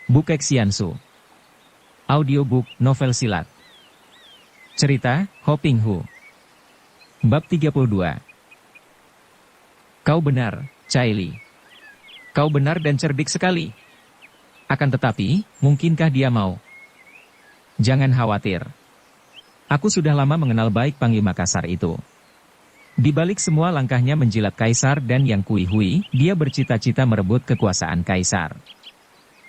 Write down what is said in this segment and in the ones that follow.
Bukek Xiansu. Audiobook novel silat. Cerita, Hoping Hu. Bab 32. Kau benar, Cai Li. Kau benar dan cerdik sekali. Akan tetapi, mungkinkah dia mau? Jangan khawatir. Aku sudah lama mengenal baik Panglima Kasar itu. Di balik semua langkahnya menjilat Kaisar dan Yang Kui Hui, dia bercita-cita merebut kekuasaan Kaisar.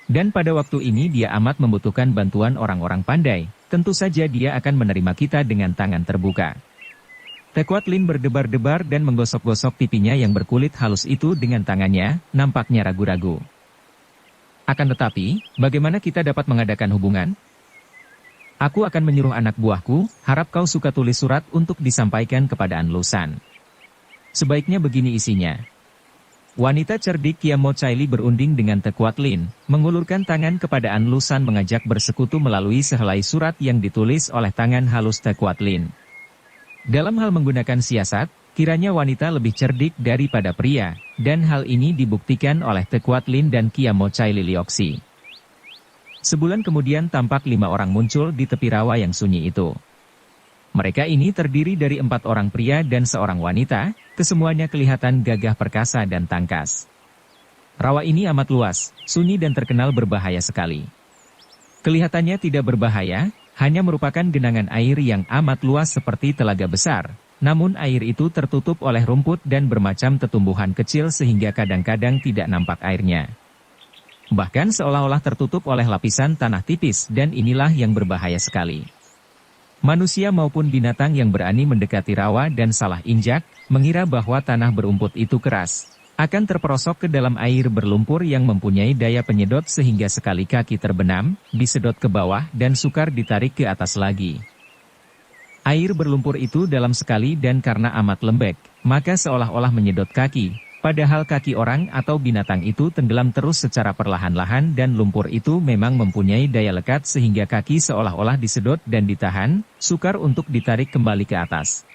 Dan pada waktu ini dia amat membutuhkan bantuan orang-orang pandai, tentu saja dia akan menerima kita dengan tangan terbuka. Tekuat Lin berdebar-debar dan menggosok-gosok pipinya yang berkulit halus itu dengan tangannya, nampaknya ragu-ragu. Akan tetapi, bagaimana kita dapat mengadakan hubungan? Aku akan menyuruh anak buahku, harap kau suka tulis surat untuk disampaikan kepada An Lusan. Sebaiknya begini isinya. Wanita cerdik Kiamo Cai Li berunding dengan Tekuat Lin, mengulurkan tangan kepada An Lusan mengajak bersekutu melalui sehelai surat yang ditulis oleh tangan halus Tekuat Lin. Dalam hal menggunakan siasat, kiranya wanita lebih cerdik daripada pria, dan hal ini dibuktikan oleh Tekuat Lin dan Kiamo Cai Li Lioxi. Sebulan kemudian tampak 5 orang muncul di tepi rawa yang sunyi itu. Mereka ini terdiri dari 4 orang pria dan seorang wanita, kesemuanya kelihatan gagah perkasa dan tangkas. Rawa ini amat luas, sunyi dan terkenal berbahaya sekali. Kelihatannya tidak berbahaya, hanya merupakan genangan air yang amat luas seperti telaga besar, namun air itu tertutup oleh rumput dan bermacam tetumbuhan kecil sehingga kadang-kadang tidak nampak airnya. Bahkan seolah-olah tertutup oleh lapisan tanah tipis dan inilah yang berbahaya sekali. Manusia maupun binatang yang berani mendekati rawa dan salah injak, mengira bahwa tanah berumput itu keras, akan terperosok ke dalam air berlumpur yang mempunyai daya penyedot sehingga sekali kaki terbenam, disedot ke bawah dan sukar ditarik ke atas lagi. Air berlumpur itu dalam sekali dan karena amat lembek, maka seolah-olah menyedot kaki. Padahal kaki orang atau binatang itu tenggelam terus secara perlahan-lahan dan lumpur itu memang mempunyai daya lekat sehingga kaki seolah-olah disedot dan ditahan, sukar untuk ditarik kembali ke atas.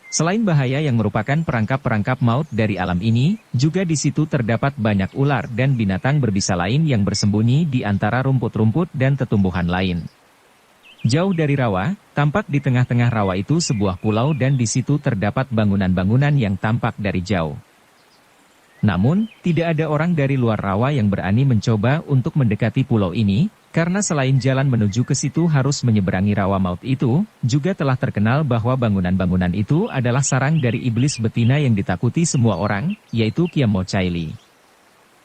Selain bahaya yang merupakan perangkap-perangkap maut dari alam ini, juga di situ terdapat banyak ular dan binatang berbisa lain yang bersembunyi di antara rumput-rumput dan tetumbuhan lain. Jauh dari rawa, tampak di tengah-tengah rawa itu sebuah pulau dan di situ terdapat bangunan-bangunan yang tampak dari jauh. Namun, tidak ada orang dari luar rawa yang berani mencoba untuk mendekati pulau ini, karena selain jalan menuju ke situ harus menyeberangi rawa maut itu, juga telah terkenal bahwa bangunan-bangunan itu adalah sarang dari iblis betina yang ditakuti semua orang, yaitu Kiamo Cai Li.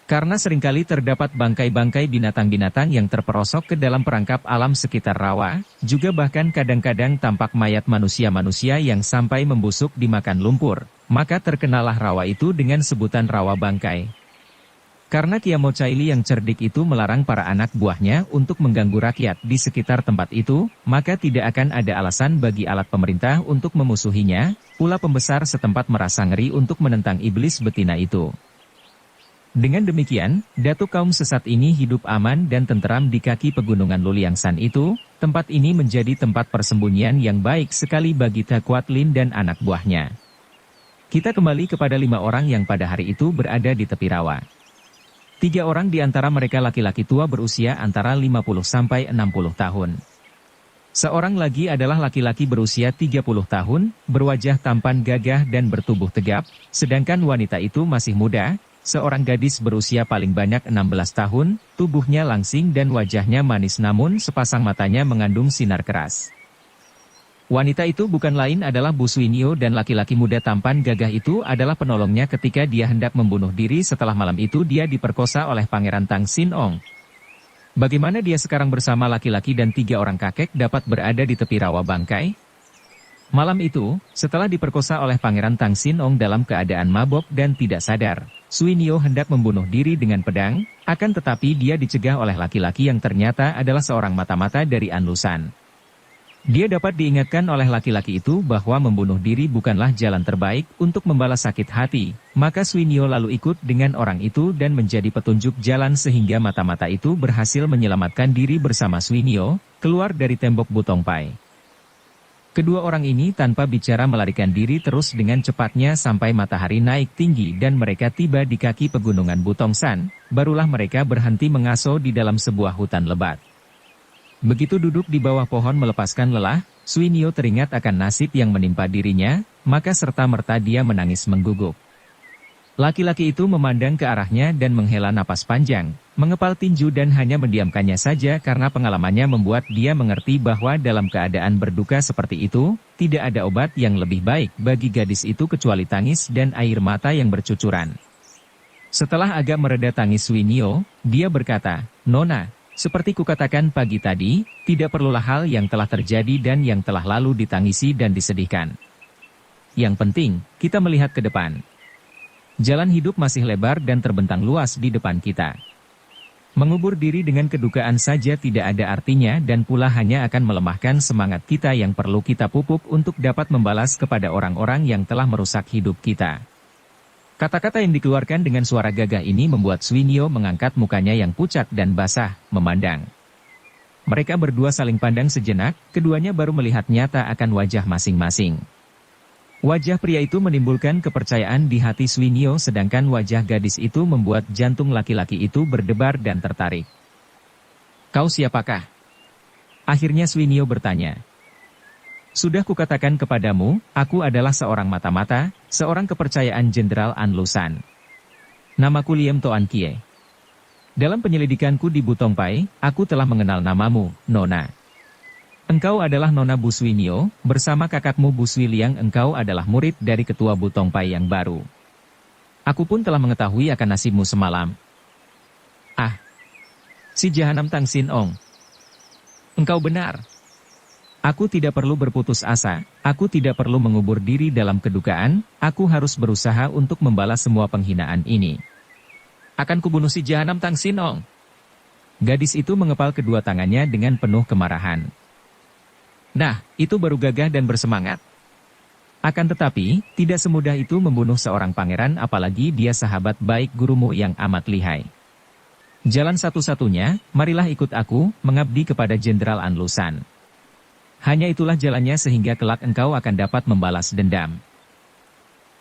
Karena seringkali terdapat bangkai-bangkai binatang-binatang yang terperosok ke dalam perangkap alam sekitar rawa, juga bahkan kadang-kadang tampak mayat manusia-manusia yang sampai membusuk dimakan lumpur, maka terkenalah rawa itu dengan sebutan rawa bangkai. Karena Kiamo Cai Li yang cerdik itu melarang para anak buahnya untuk mengganggu rakyat di sekitar tempat itu, maka tidak akan ada alasan bagi alat pemerintah untuk memusuhinya, pula pembesar setempat merasa ngeri untuk menentang iblis betina itu. Dengan demikian, datuk kaum sesat ini hidup aman dan tenteram di kaki pegunungan Luliangsan itu, tempat ini menjadi tempat persembunyian yang baik sekali bagi Tekuat Lin dan anak buahnya. Kita kembali kepada 5 orang yang pada hari itu berada di tepi rawa. 3 orang di antara mereka laki-laki tua berusia antara 50 sampai 60 tahun. Seorang lagi adalah laki-laki berusia 30 tahun, berwajah tampan gagah dan bertubuh tegap, sedangkan wanita itu masih muda. Seorang gadis berusia paling banyak 16 tahun, tubuhnya langsing dan wajahnya manis namun sepasang matanya mengandung sinar keras. Wanita itu bukan lain adalah Bu Suinyo dan laki-laki muda tampan gagah itu adalah penolongnya ketika dia hendak membunuh diri setelah malam itu dia diperkosa oleh Pangeran Tang Sin Ong. Bagaimana dia sekarang bersama laki-laki dan 3 orang kakek dapat berada di tepi rawa bangkai? Malam itu, setelah diperkosa oleh Pangeran Tang Sin Ong dalam keadaan mabok dan tidak sadar, Suinyo hendak membunuh diri dengan pedang, akan tetapi dia dicegah oleh laki-laki yang ternyata adalah seorang mata-mata dari An Lusan. Dia dapat diingatkan oleh laki-laki itu bahwa membunuh diri bukanlah jalan terbaik untuk membalas sakit hati, maka Suinyo lalu ikut dengan orang itu dan menjadi petunjuk jalan sehingga mata-mata itu berhasil menyelamatkan diri bersama Suinyo, keluar dari tembok Butong Pai. Kedua orang ini tanpa bicara melarikan diri terus dengan cepatnya sampai matahari naik tinggi dan mereka tiba di kaki pegunungan Butongsan, barulah mereka berhenti mengaso di dalam sebuah hutan lebat. Begitu duduk di bawah pohon melepaskan lelah, Suinio teringat akan nasib yang menimpa dirinya, maka serta-merta dia menangis mengguguk. Laki-laki itu memandang ke arahnya dan menghela napas panjang, mengepal tinju dan hanya mendiamkannya saja karena pengalamannya membuat dia mengerti bahwa dalam keadaan berduka seperti itu, tidak ada obat yang lebih baik bagi gadis itu kecuali tangis dan air mata yang bercucuran. Setelah agak mereda tangis Suinio, dia berkata, "Nona, seperti kukatakan pagi tadi, tidak perlulah hal yang telah terjadi dan yang telah lalu ditangisi dan disedihkan. Yang penting, kita melihat ke depan. Jalan hidup masih lebar dan terbentang luas di depan kita. Mengubur diri dengan kedukaan saja tidak ada artinya dan pula hanya akan melemahkan semangat kita yang perlu kita pupuk untuk dapat membalas kepada orang-orang yang telah merusak hidup kita." Kata-kata yang dikeluarkan dengan suara gagah ini membuat Suinio mengangkat mukanya yang pucat dan basah, memandang. Mereka berdua saling pandang sejenak, keduanya baru melihat nyata akan wajah masing-masing. Wajah pria itu menimbulkan kepercayaan di hati Suinio sedangkan wajah gadis itu membuat jantung laki-laki itu berdebar dan tertarik. "Kau siapakah?" Akhirnya Suinio bertanya. "Sudah kukatakan kepadamu, aku adalah seorang mata-mata, seorang kepercayaan Jenderal Anlusan. Namaku Liem Toan Kie. Dalam penyelidikanku di Butongpai, aku telah mengenal namamu, Nona. Engkau adalah Nona Bu Suinio, bersama kakakmu Bu Suiliang engkau adalah murid dari ketua Butongpai yang baru. Aku pun telah mengetahui akan nasibmu semalam." "Ah, si Jahanam Tang Sin Ong. Engkau benar. Aku tidak perlu berputus asa, aku tidak perlu mengubur diri dalam kedukaan, aku harus berusaha untuk membalas semua penghinaan ini. Akan kubunuh si Jahanam Tang Sin Ong." Gadis itu mengepal kedua tangannya dengan penuh kemarahan. Nah, itu baru gagah dan bersemangat. Akan tetapi, tidak semudah itu membunuh seorang pangeran apalagi dia sahabat baik gurumu yang amat lihai. Jalan satu-satunya, marilah ikut aku, mengabdi kepada Jenderal Anlusan. Hanya itulah jalannya sehingga kelak engkau akan dapat membalas dendam."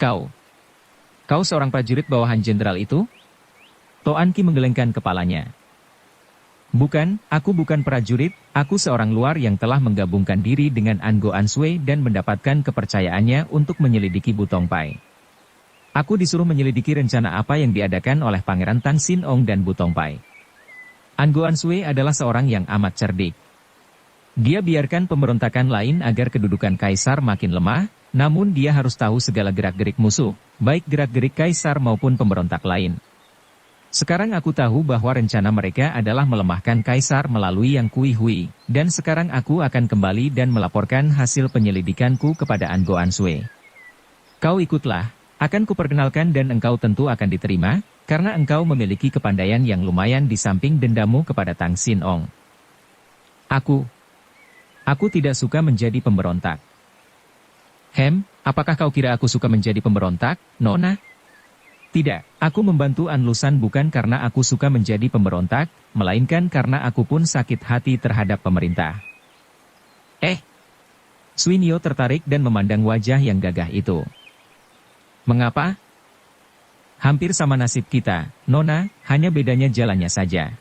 Kau seorang prajurit bawahan jenderal itu?" Toan Ki menggelengkan kepalanya. "Bukan, aku bukan prajurit, aku seorang luar yang telah menggabungkan diri dengan Ango Ansue dan mendapatkan kepercayaannya untuk menyelidiki Butongpai. Aku disuruh menyelidiki rencana apa yang diadakan oleh Pangeran Tang Sin Ong dan Butongpai. Ango Ansue adalah seorang yang amat cerdik. Dia biarkan pemberontakan lain agar kedudukan kaisar makin lemah, namun dia harus tahu segala gerak-gerik musuh, baik gerak-gerik kaisar maupun pemberontak lain. Sekarang aku tahu bahwa rencana mereka adalah melemahkan kaisar melalui Yang Kui Hui, dan sekarang aku akan kembali dan melaporkan hasil penyelidikanku kepada Ango Ansue. Kau ikutlah, akan kuperkenalkan dan engkau tentu akan diterima, karena engkau memiliki kepandaian yang lumayan di samping dendamu kepada Tang Sin Ong." Aku tidak suka menjadi pemberontak." Apakah kau kira aku suka menjadi pemberontak, Nona?" "Tidak, aku membantu Anlusan bukan karena aku suka menjadi pemberontak, melainkan karena aku pun sakit hati terhadap pemerintah." Suinio tertarik dan memandang wajah yang gagah itu. "Mengapa?" "Hampir sama nasib kita, Nona, hanya bedanya jalannya saja.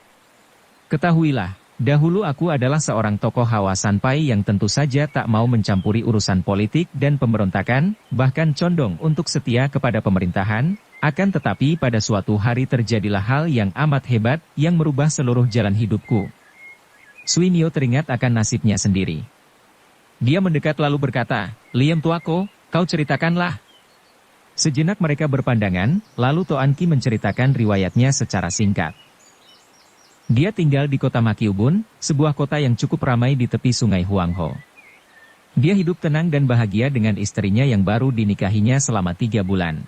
Ketahuilah, dahulu aku adalah seorang tokoh Hawa Sanpai yang tentu saja tak mau mencampuri urusan politik dan pemberontakan, bahkan condong untuk setia kepada pemerintahan, akan tetapi pada suatu hari terjadilah hal yang amat hebat, yang merubah seluruh jalan hidupku." Suinio teringat akan nasibnya sendiri. Dia mendekat lalu berkata, "Liem tuako, kau ceritakanlah." Sejenak mereka berpandangan, lalu Toan Ki menceritakan riwayatnya secara singkat. Dia tinggal di kota Makiubun, sebuah kota yang cukup ramai di tepi sungai Huangho. Dia hidup tenang dan bahagia dengan istrinya yang baru dinikahinya selama 3 bulan.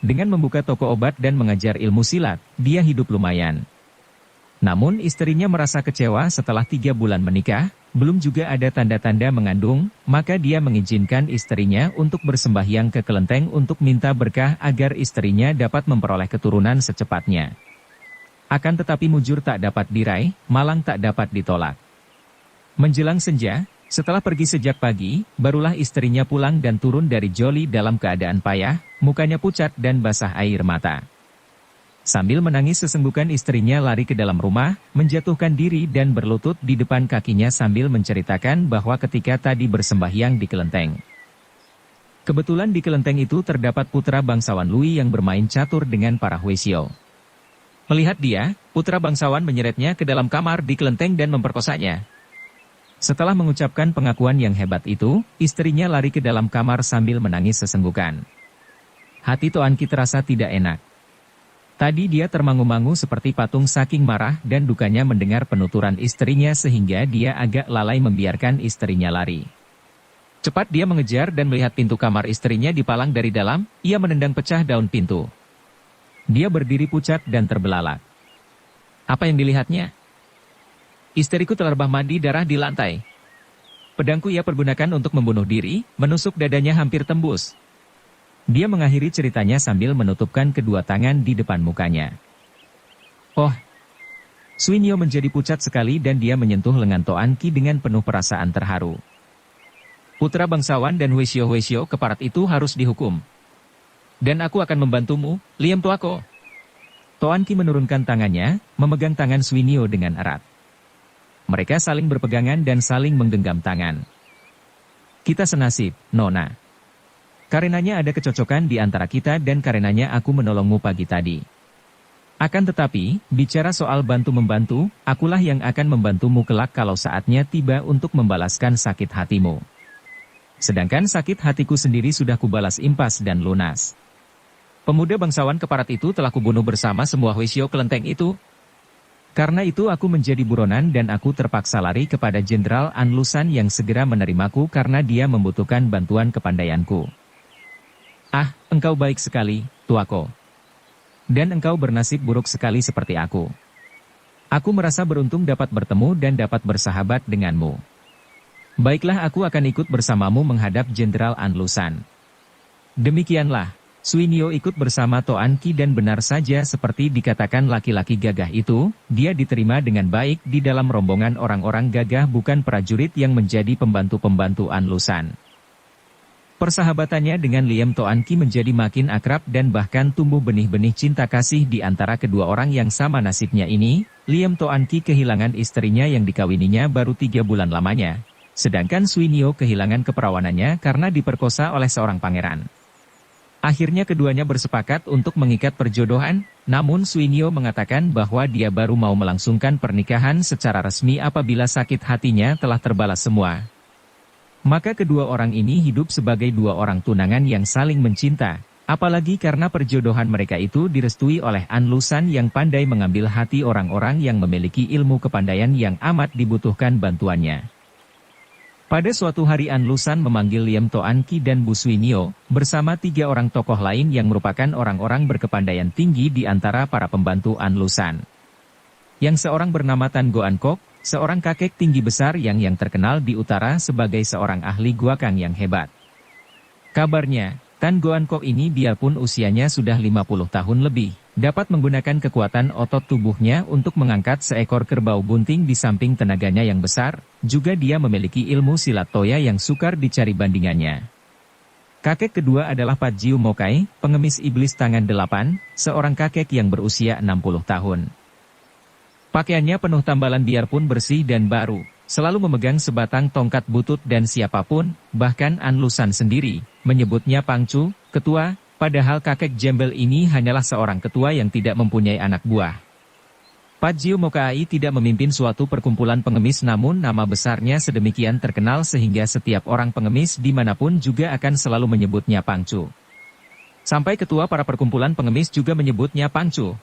Dengan membuka toko obat dan mengajar ilmu silat, dia hidup lumayan. Namun istrinya merasa kecewa setelah 3 bulan menikah, belum juga ada tanda-tanda mengandung, maka dia mengizinkan istrinya untuk bersembahyang ke kelenteng untuk minta berkah agar istrinya dapat memperoleh keturunan secepatnya. Akan tetapi mujur tak dapat diraih, malang tak dapat ditolak. Menjelang senja, Setelah pergi sejak pagi, barulah istrinya pulang dan turun dari Joli dalam keadaan payah, mukanya pucat dan basah air mata. Sambil menangis sesenggukan istrinya lari ke dalam rumah, menjatuhkan diri dan berlutut di depan kakinya sambil menceritakan bahwa ketika tadi bersembahyang di kelenteng. Kebetulan di kelenteng itu terdapat putra bangsawan Lui yang bermain catur dengan para Huisyo. Melihat dia, putra bangsawan menyeretnya ke dalam kamar di kelenteng dan memperkosanya. Setelah mengucapkan pengakuan yang hebat itu, istrinya lari ke dalam kamar sambil menangis sesenggukan. Hati Toan Ki terasa tidak enak. Tadi dia termangu-mangu seperti patung saking marah dan dukanya mendengar penuturan istrinya sehingga dia agak lalai membiarkan istrinya lari. Cepat dia mengejar dan melihat pintu kamar istrinya dipalang dari dalam, ia menendang pecah daun pintu. Dia berdiri pucat dan terbelalak. Apa yang dilihatnya? Istriku terlebah mandi darah di lantai. Pedangku ia pergunakan untuk membunuh diri, menusuk dadanya hampir tembus. Dia mengakhiri ceritanya sambil menutupkan kedua tangan di depan mukanya. Oh! Suinyo menjadi pucat sekali dan dia menyentuh lengan Toan Ki dengan penuh perasaan terharu. Putra bangsawan dan Huisyo keparat itu harus dihukum. Dan aku akan membantumu, Liam Tuako. Toan Ki menurunkan tangannya, memegang tangan Suinyo dengan erat. Mereka saling berpegangan dan saling menggenggam tangan. Kita senasib, Nona. Karenanya ada kecocokan di antara kita dan karenanya aku menolongmu pagi tadi. Akan tetapi, bicara soal bantu-membantu, akulah yang akan membantumu kelak kalau saatnya tiba untuk membalaskan sakit hatimu. Sedangkan sakit hatiku sendiri sudah kubalas impas dan lunas. Pemuda bangsawan keparat itu telah kubunuh bersama semua Huisyo kelenteng itu. Karena itu aku menjadi buronan dan aku terpaksa lari kepada Jenderal Anlusan yang segera menerimaku karena dia membutuhkan bantuan kepandaianku. Ah, engkau baik sekali, Tuako. Dan engkau bernasib buruk sekali seperti aku. Aku merasa beruntung dapat bertemu dan dapat bersahabat denganmu. Baiklah aku akan ikut bersamamu menghadap Jenderal Anlusan. Demikianlah, Suinyo ikut bersama Toan Ki dan benar saja seperti dikatakan laki-laki gagah itu, dia diterima dengan baik di dalam rombongan orang-orang gagah bukan prajurit yang menjadi pembantu-pembantu Anlusan. Persahabatannya dengan Liam Toan Ki menjadi makin akrab dan bahkan tumbuh benih-benih cinta kasih di antara kedua orang yang sama nasibnya ini. Liam Toan Ki kehilangan istrinya yang dikawininya baru 3 bulan lamanya. Sedangkan Suinyo kehilangan keperawanannya karena diperkosa oleh seorang pangeran. Akhirnya keduanya bersepakat untuk mengikat perjodohan, namun Suinyo mengatakan bahwa dia baru mau melangsungkan pernikahan secara resmi apabila sakit hatinya telah terbalas semua. Maka kedua orang ini hidup sebagai dua orang tunangan yang saling mencinta, apalagi karena perjodohan mereka itu direstui oleh Anlusan yang pandai mengambil hati orang-orang yang memiliki ilmu kepandaian yang amat dibutuhkan bantuannya. Pada suatu hari Anlusan memanggil Liam Toan Ki dan Bu Suinyo, bersama 3 orang tokoh lain yang merupakan orang-orang berkepandaian tinggi di antara para pembantu Anlusan. Yang seorang bernama Tan Goan Kok, seorang kakek tinggi besar yang terkenal di utara sebagai seorang ahli guakang yang hebat. Kabarnya, Tan Goan Kok ini biarpun usianya sudah 50 tahun lebih, dapat menggunakan kekuatan otot tubuhnya untuk mengangkat seekor kerbau bunting di samping tenaganya yang besar, juga dia memiliki ilmu silat toya yang sukar dicari bandingannya. Kakek kedua adalah Pat Jiu Mokai, pengemis iblis tangan 8, seorang kakek yang berusia 60 tahun. Pakaiannya penuh tambalan biarpun bersih dan baru, selalu memegang sebatang tongkat butut dan siapapun, bahkan Anlusan sendiri, menyebutnya Pangcu, ketua, padahal kakek jembel ini hanyalah seorang ketua yang tidak mempunyai anak buah. Pat Jiu Mokai tidak memimpin suatu perkumpulan pengemis namun nama besarnya sedemikian terkenal sehingga setiap orang pengemis dimanapun juga akan selalu menyebutnya Pangcu. Sampai ketua para perkumpulan pengemis juga menyebutnya Pangcu.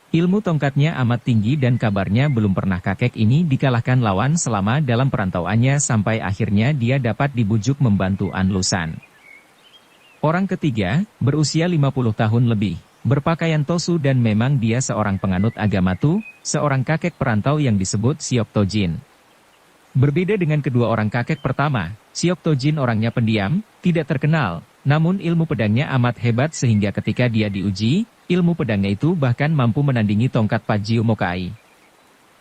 Ilmu tongkatnya amat tinggi dan kabarnya belum pernah kakek ini dikalahkan lawan selama dalam perantauannya sampai akhirnya dia dapat dibujuk membantu Anlusan. Orang ketiga, berusia 50 tahun lebih, berpakaian tosu dan memang dia seorang penganut agama Tu, seorang kakek perantau yang disebut Siok Tojin. Berbeda dengan kedua orang kakek pertama, Siok Tojin orangnya pendiam, tidak terkenal, namun ilmu pedangnya amat hebat sehingga ketika dia diuji, ilmu pedangnya itu bahkan mampu menandingi tongkat Pat Jiu Mokai.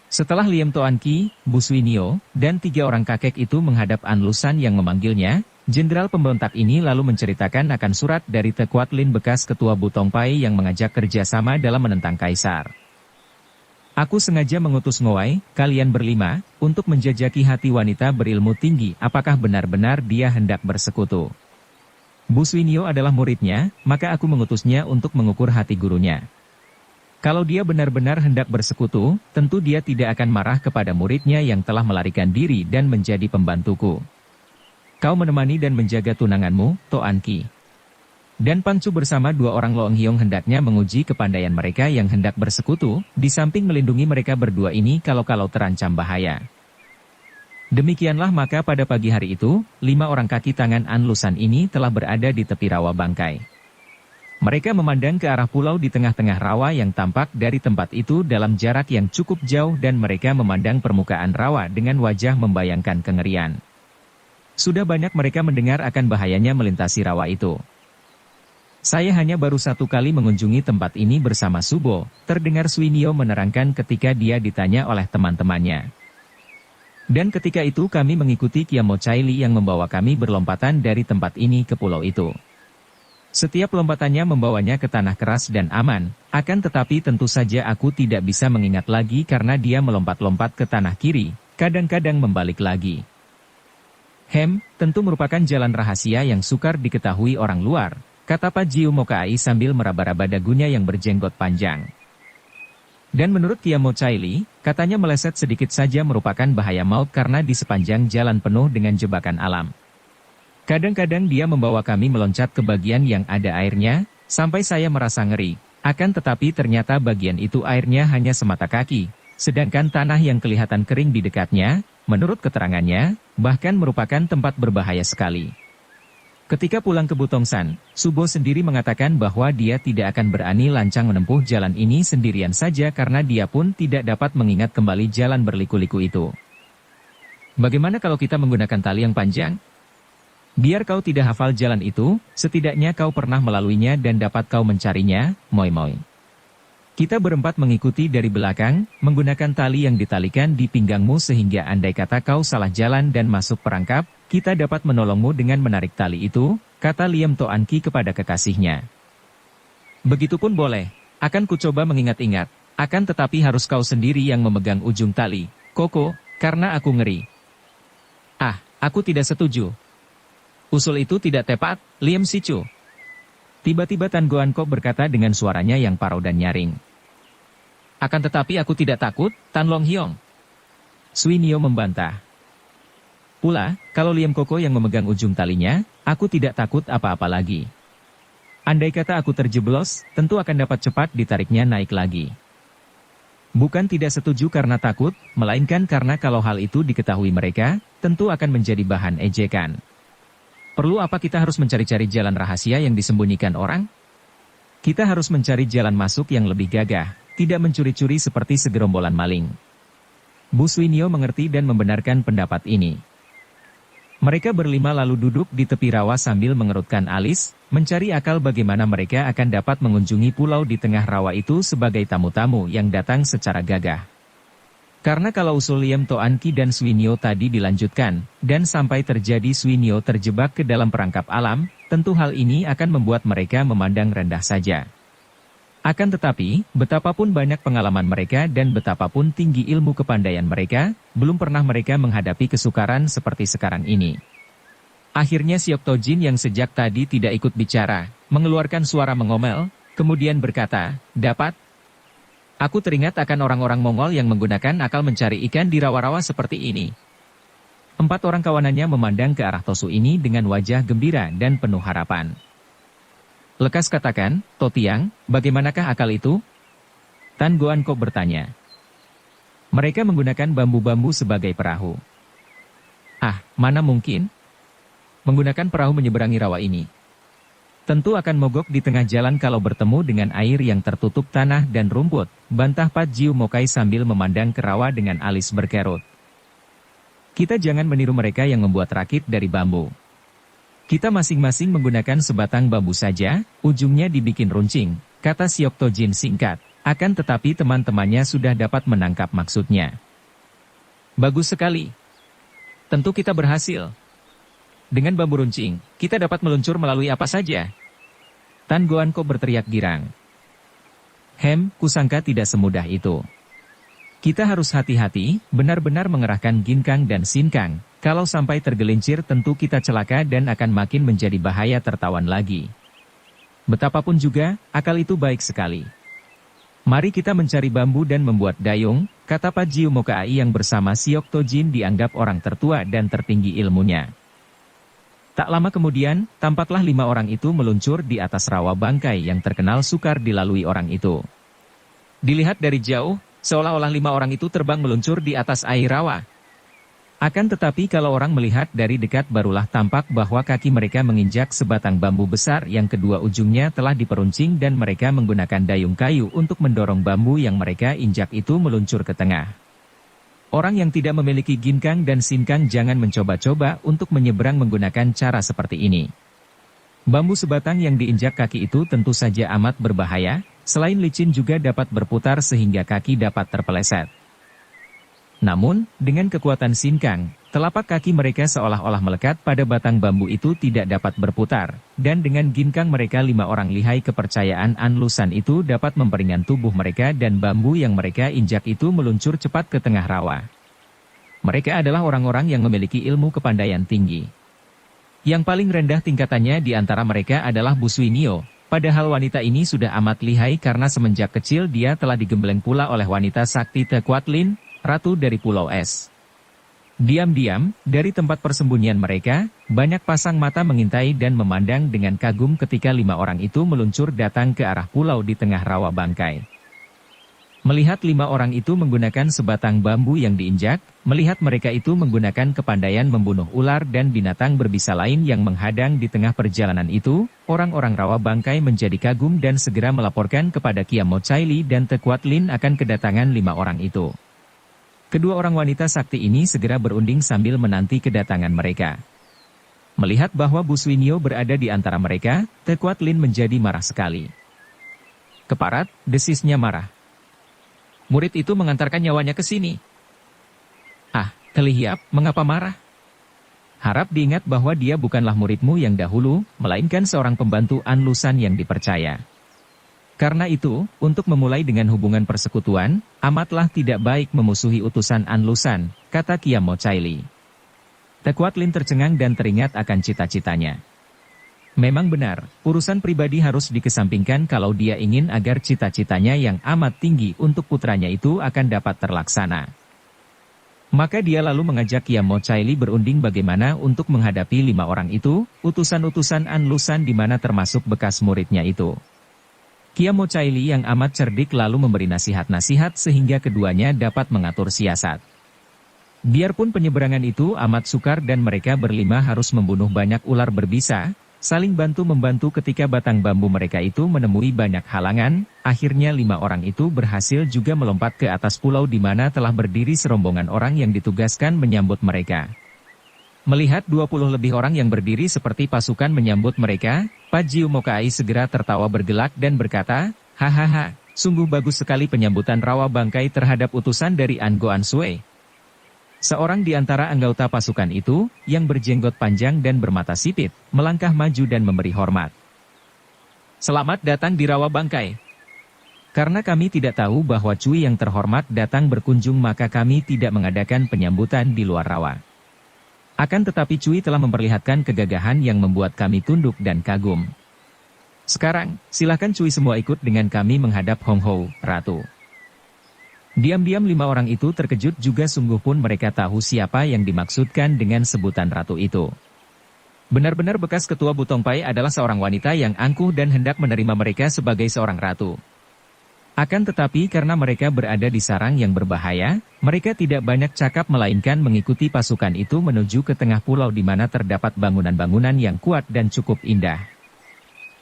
Setelah Liam Toan Ki, Bu Swinyo, dan 3 orang kakek itu menghadap An Lusan yang memanggilnya, Jenderal pemberontak ini lalu menceritakan akan surat dari Te Kuat Lin bekas ketua Butong Pai yang mengajak kerjasama dalam menentang Kaisar. Aku sengaja mengutus Ngoai, kalian berlima, untuk menjajaki hati wanita berilmu tinggi apakah benar-benar dia hendak bersekutu. Bu Swinyo adalah muridnya, maka aku mengutusnya untuk mengukur hati gurunya. Kalau dia benar-benar hendak bersekutu, tentu dia tidak akan marah kepada muridnya yang telah melarikan diri dan menjadi pembantuku. Kau menemani dan menjaga tunanganmu, Toan Ki. Dan Pangcu bersama 2 orang Loong Hyong hendaknya menguji kepandaian mereka yang hendak bersekutu, di samping melindungi mereka berdua ini kalau-kalau terancam bahaya. Demikianlah maka pada pagi hari itu, 5 orang kaki tangan An Lusan ini telah berada di tepi rawa bangkai. Mereka memandang ke arah pulau di tengah-tengah rawa yang tampak dari tempat itu dalam jarak yang cukup jauh dan mereka memandang permukaan rawa dengan wajah membayangkan kengerian. Sudah banyak mereka mendengar akan bahayanya melintasi rawa itu. Saya hanya baru 1 kali mengunjungi tempat ini bersama Subo, terdengar Swinyo menerangkan ketika dia ditanya oleh teman-temannya. Dan ketika itu kami mengikuti Kiamo Chaili yang membawa kami berlompatan dari tempat ini ke pulau itu. Setiap lompatannya membawanya ke tanah keras dan aman, akan tetapi tentu saja aku tidak bisa mengingat lagi karena dia melompat-lompat ke tanah kiri, kadang-kadang membalik lagi. Tentu merupakan jalan rahasia yang sukar diketahui orang luar, kata Pak Jiu Mokai sambil meraba-raba dagunya yang berjenggot panjang. Dan menurut Kiamo Chaili, katanya meleset sedikit saja merupakan bahaya maut karena di sepanjang jalan penuh dengan jebakan alam. Kadang-kadang dia membawa kami meloncat ke bagian yang ada airnya, sampai saya merasa ngeri, akan tetapi ternyata bagian itu airnya hanya semata kaki, sedangkan tanah yang kelihatan kering di dekatnya, menurut keterangannya, bahkan merupakan tempat berbahaya sekali. Ketika pulang ke Butongsan, Subo sendiri mengatakan bahwa dia tidak akan berani lancang menempuh jalan ini sendirian saja karena dia pun tidak dapat mengingat kembali jalan berliku-liku itu. Bagaimana kalau kita menggunakan tali yang panjang? Biar kau tidak hafal jalan itu, setidaknya kau pernah melaluinya dan dapat kau mencarinya, moi-moi. Kita berempat mengikuti dari belakang, menggunakan tali yang ditalikan di pinggangmu sehingga andai kata kau salah jalan dan masuk perangkap, kita dapat menolongmu dengan menarik tali itu, kata Liam Toan Ki kepada kekasihnya. Begitupun boleh, akan kucoba mengingat-ingat, akan tetapi harus kau sendiri yang memegang ujung tali, Koko, karena aku ngeri. Aku tidak setuju. Usul itu tidak tepat, Liam Sichu. Tiba-tiba Tan Goan Kok berkata dengan suaranya yang parau dan nyaring. Akan tetapi aku tidak takut, Tan Long Hyong. Swinyo membantah. Pula, kalau Liam Koko yang memegang ujung talinya, aku tidak takut apa-apa lagi. Andai kata aku terjeblos, tentu akan dapat cepat ditariknya naik lagi. Bukan tidak setuju karena takut, melainkan karena kalau hal itu diketahui mereka, tentu akan menjadi bahan ejekan. Perlu apa kita harus mencari-cari jalan rahasia yang disembunyikan orang? Kita harus mencari jalan masuk yang lebih gagah, tidak mencuri-curi seperti segerombolan maling. Bu Swinyo mengerti dan membenarkan pendapat ini. Mereka berlima lalu duduk di tepi rawa sambil mengerutkan alis, mencari akal bagaimana mereka akan dapat mengunjungi pulau di tengah rawa itu sebagai tamu-tamu yang datang secara gagah. Karena kalau usul Liam Toan Ki dan Swinyo tadi dilanjutkan, dan sampai terjadi Swinyo terjebak ke dalam perangkap alam, tentu hal ini akan membuat mereka memandang rendah saja. Akan tetapi, betapapun banyak pengalaman mereka dan betapapun tinggi ilmu kepandaian mereka, belum pernah mereka menghadapi kesukaran seperti sekarang ini. Akhirnya Siok Tojin yang sejak tadi tidak ikut bicara, mengeluarkan suara mengomel, kemudian berkata, dapat. Aku teringat akan orang-orang Mongol yang menggunakan akal mencari ikan di rawa-rawa seperti ini. 4 orang kawanannya memandang ke arah Tosu ini dengan wajah gembira dan penuh harapan. Lekas katakan, Totiang, bagaimanakah akal itu? Tan Goan Kok bertanya. Mereka menggunakan bambu-bambu sebagai perahu. Mana mungkin? Menggunakan perahu menyeberangi rawa ini. Tentu akan mogok di tengah jalan kalau bertemu dengan air yang tertutup tanah dan rumput, bantah Pat Jiu Mokai sambil memandang ke rawa dengan alis berkerut. Kita jangan meniru mereka yang membuat rakit dari bambu. Kita masing-masing menggunakan sebatang bambu saja, ujungnya dibikin runcing, kata Siok Tojin singkat, akan tetapi teman-temannya sudah dapat menangkap maksudnya. Bagus sekali. Tentu kita berhasil. Dengan bambu runcing, kita dapat meluncur melalui apa saja. Tan Goanko berteriak girang. Kusangka tidak semudah itu. Kita harus hati-hati, benar-benar mengerahkan ginkang dan sinkang. Kalau sampai tergelincir tentu kita celaka dan akan makin menjadi bahaya tertawan lagi. Betapapun juga, akal itu baik sekali. Mari kita mencari bambu dan membuat dayung, kata Pak Jiu Mokai yang bersama Siok Tojin dianggap orang tertua dan tertinggi ilmunya. Tak lama kemudian, tampaklah 5 orang itu meluncur di atas rawa bangkai yang terkenal sukar dilalui orang itu. Dilihat dari jauh, seolah-olah 5 orang itu terbang meluncur di atas air rawa. Akan tetapi kalau orang melihat dari dekat barulah tampak bahwa kaki mereka menginjak sebatang bambu besar yang kedua ujungnya telah diperuncing dan mereka menggunakan dayung kayu untuk mendorong bambu yang mereka injak itu meluncur ke tengah. Orang yang tidak memiliki ginkang dan sinkang jangan mencoba-coba untuk menyeberang menggunakan cara seperti ini. Bambu sebatang yang diinjak kaki itu tentu saja amat berbahaya, selain licin juga dapat berputar sehingga kaki dapat terpeleset. Namun, dengan kekuatan sinkang, telapak kaki mereka seolah-olah melekat pada batang bambu itu tidak dapat berputar, dan dengan ginkang mereka 5 orang lihai kepercayaan Anlusan itu dapat memperingan tubuh mereka dan bambu yang mereka injak itu meluncur cepat ke tengah rawa. Mereka adalah orang-orang yang memiliki ilmu kepandaian tinggi. Yang paling rendah tingkatannya di antara mereka adalah Bu Suinio, padahal wanita ini sudah amat lihai karena semenjak kecil dia telah digembleng pula oleh wanita sakti Tekuatlin, Ratu dari Pulau Es. Diam-diam, dari tempat persembunyian mereka, banyak pasang mata mengintai dan memandang dengan kagum ketika 5 orang itu meluncur datang ke arah pulau di tengah rawa bangkai. Melihat 5 orang itu menggunakan sebatang bambu yang diinjak, melihat mereka itu menggunakan kepandaian membunuh ular dan binatang berbisa lain yang menghadang di tengah perjalanan itu, orang-orang rawa bangkai menjadi kagum dan segera melaporkan kepada Kiam Mochaili dan Tekuatlin akan kedatangan 5 orang itu. Kedua orang wanita sakti ini segera berunding sambil menanti kedatangan mereka. Melihat bahwa Bu Suinio berada di antara mereka, Tekuatlin menjadi marah sekali. Keparat, desisnya marah. Murid itu mengantarkan nyawanya ke sini. Ah, Kelihiap, mengapa marah? Harap diingat bahwa dia bukanlah muridmu yang dahulu, melainkan seorang pembantu Anlusan yang dipercaya. Karena itu, untuk memulai dengan hubungan persekutuan, amatlah tidak baik memusuhi utusan Anlusan, kata Kiam Mochaili. Tekuatlin tercengang dan teringat akan cita-citanya. Memang benar, urusan pribadi harus dikesampingkan kalau dia ingin agar cita-citanya yang amat tinggi untuk putranya itu akan dapat terlaksana. Maka dia lalu mengajak Kiam Mochaili berunding bagaimana untuk menghadapi 5 orang itu, utusan-utusan Anlusan di mana termasuk bekas muridnya itu. Kiam Mochaili yang amat cerdik lalu memberi nasihat-nasihat sehingga keduanya dapat mengatur siasat. Biarpun penyeberangan itu amat sukar dan mereka berlima harus membunuh banyak ular berbisa, saling bantu-membantu ketika batang bambu mereka itu menemui banyak halangan, akhirnya 5 orang itu berhasil juga melompat ke atas pulau di mana telah berdiri serombongan orang yang ditugaskan menyambut mereka. Melihat 20 lebih orang yang berdiri seperti pasukan menyambut mereka, Pak Jiu Mokai segera tertawa bergelak dan berkata, "Hahaha, sungguh bagus sekali penyambutan rawa bangkai terhadap utusan dari Angoan Sui." Seorang di antara anggota pasukan itu, yang berjenggot panjang dan bermata sipit, melangkah maju dan memberi hormat. "Selamat datang di rawa bangkai. Karena kami tidak tahu bahwa Cui yang terhormat datang berkunjung maka kami tidak mengadakan penyambutan di luar rawa. Akan tetapi Cui telah memperlihatkan kegagahan yang membuat kami tunduk dan kagum. Sekarang, silakan Cui semua ikut dengan kami menghadap Hong Hou, Ratu." Diam-diam 5 orang itu terkejut juga sungguh pun mereka tahu siapa yang dimaksudkan dengan sebutan Ratu itu. Benar-benar bekas ketua Butongpai adalah seorang wanita yang angkuh dan hendak menerima mereka sebagai seorang ratu. Akan tetapi karena mereka berada di sarang yang berbahaya, mereka tidak banyak cakap melainkan mengikuti pasukan itu menuju ke tengah pulau di mana terdapat bangunan-bangunan yang kuat dan cukup indah.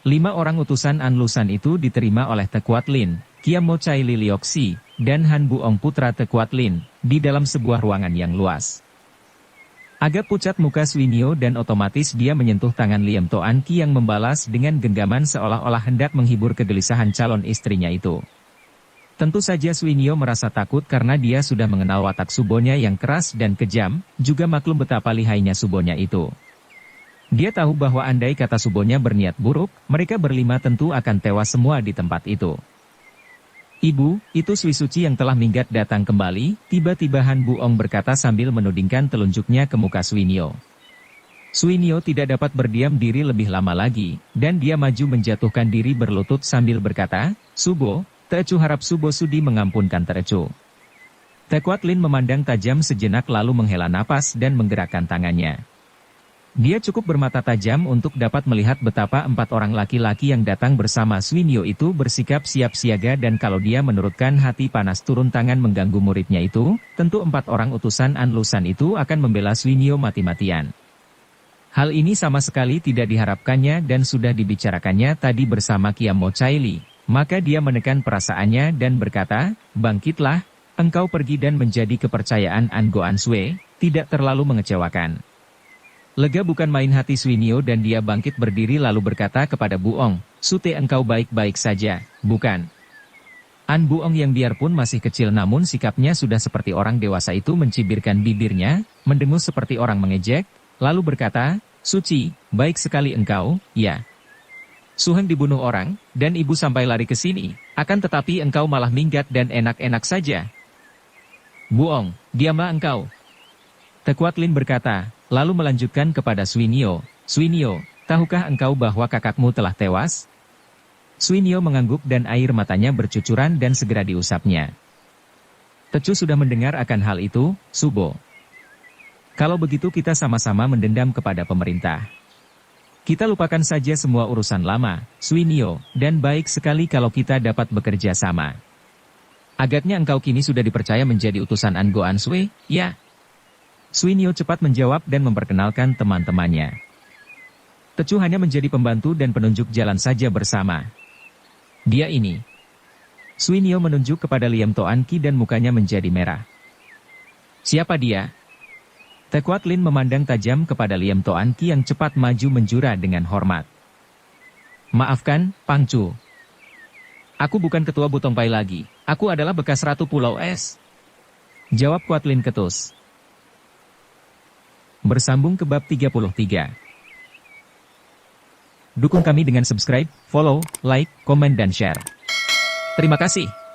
5 orang utusan Anlusan itu diterima oleh Tekuatlin, Kiam Mochaili Lioxi, dan Han Buong putra Tekuatlin, di dalam sebuah ruangan yang luas. Agak pucat muka Suinio dan otomatis dia menyentuh tangan Liam Toan Ki yang membalas dengan genggaman seolah-olah hendak menghibur kegelisahan calon istrinya itu. Tentu saja Suinyo merasa takut karena dia sudah mengenal watak Subonya yang keras dan kejam, juga maklum betapa lihainya Subonya itu. Dia tahu bahwa andai kata Subonya berniat buruk, mereka berlima tentu akan tewas semua di tempat itu. Ibu, itu Sui Suci yang telah minggat datang kembali, tiba-tiba Han Buong berkata sambil menudingkan telunjuknya ke muka Suinyo. Suinyo tidak dapat berdiam diri lebih lama lagi, dan dia maju menjatuhkan diri berlutut sambil berkata, Subo, Tecu harap Subo sudi mengampunkan Tecu. Tekuat Lin memandang tajam sejenak lalu menghela napas dan menggerakkan tangannya. Dia cukup bermata tajam untuk dapat melihat betapa 4 orang laki-laki yang datang bersama Suinyo itu bersikap siap siaga dan kalau dia menurutkan hati panas turun tangan mengganggu muridnya itu, tentu 4 orang utusan Anlusan itu akan membela Suinyo mati-matian. Hal ini sama sekali tidak diharapkannya dan sudah dibicarakannya tadi bersama Kiam Mo Caili. Maka dia menekan perasaannya dan berkata, bangkitlah, engkau pergi dan menjadi kepercayaan An Goan Sui, tidak terlalu mengecewakan. Lega bukan main hati Suinyo dan dia bangkit berdiri lalu berkata kepada Buong, Sute engkau baik-baik saja, bukan? An Buong yang biarpun masih kecil namun sikapnya sudah seperti orang dewasa itu mencibirkan bibirnya, mendengus seperti orang mengejek, lalu berkata, Suci, baik sekali engkau, ya. Suheng dibunuh orang, dan ibu sampai lari ke sini, akan tetapi engkau malah minggat dan enak-enak saja. Buong, diamlah engkau. Tekuat Lin berkata, lalu melanjutkan kepada Suinyo, Suinyo, tahukah engkau bahwa kakakmu telah tewas? Suinyo mengangguk dan air matanya bercucuran dan segera diusapnya. Tecu sudah mendengar akan hal itu, Subo. Kalau begitu kita sama-sama mendendam kepada pemerintah. Kita lupakan saja semua urusan lama, Suinyo, dan baik sekali kalau kita dapat bekerja sama. Agaknya engkau kini sudah dipercaya menjadi utusan An Goan Sui, ya? Suinyo cepat menjawab dan memperkenalkan teman-temannya. Tecu hanya menjadi pembantu dan penunjuk jalan saja bersama. Dia ini. Suinyo menunjuk kepada Liam Toan Ki dan mukanya menjadi merah. Siapa dia? Tekuat Lin memandang tajam kepada Liam Toan Ki yang cepat maju menjura dengan hormat. Maafkan, Pangcu. Aku bukan ketua Butong Pai lagi, aku adalah bekas Ratu Pulau Es. Jawab Kuat Lin ketus. Bersambung ke bab 33. Dukung kami dengan subscribe, follow, like, komen dan share. Terima kasih.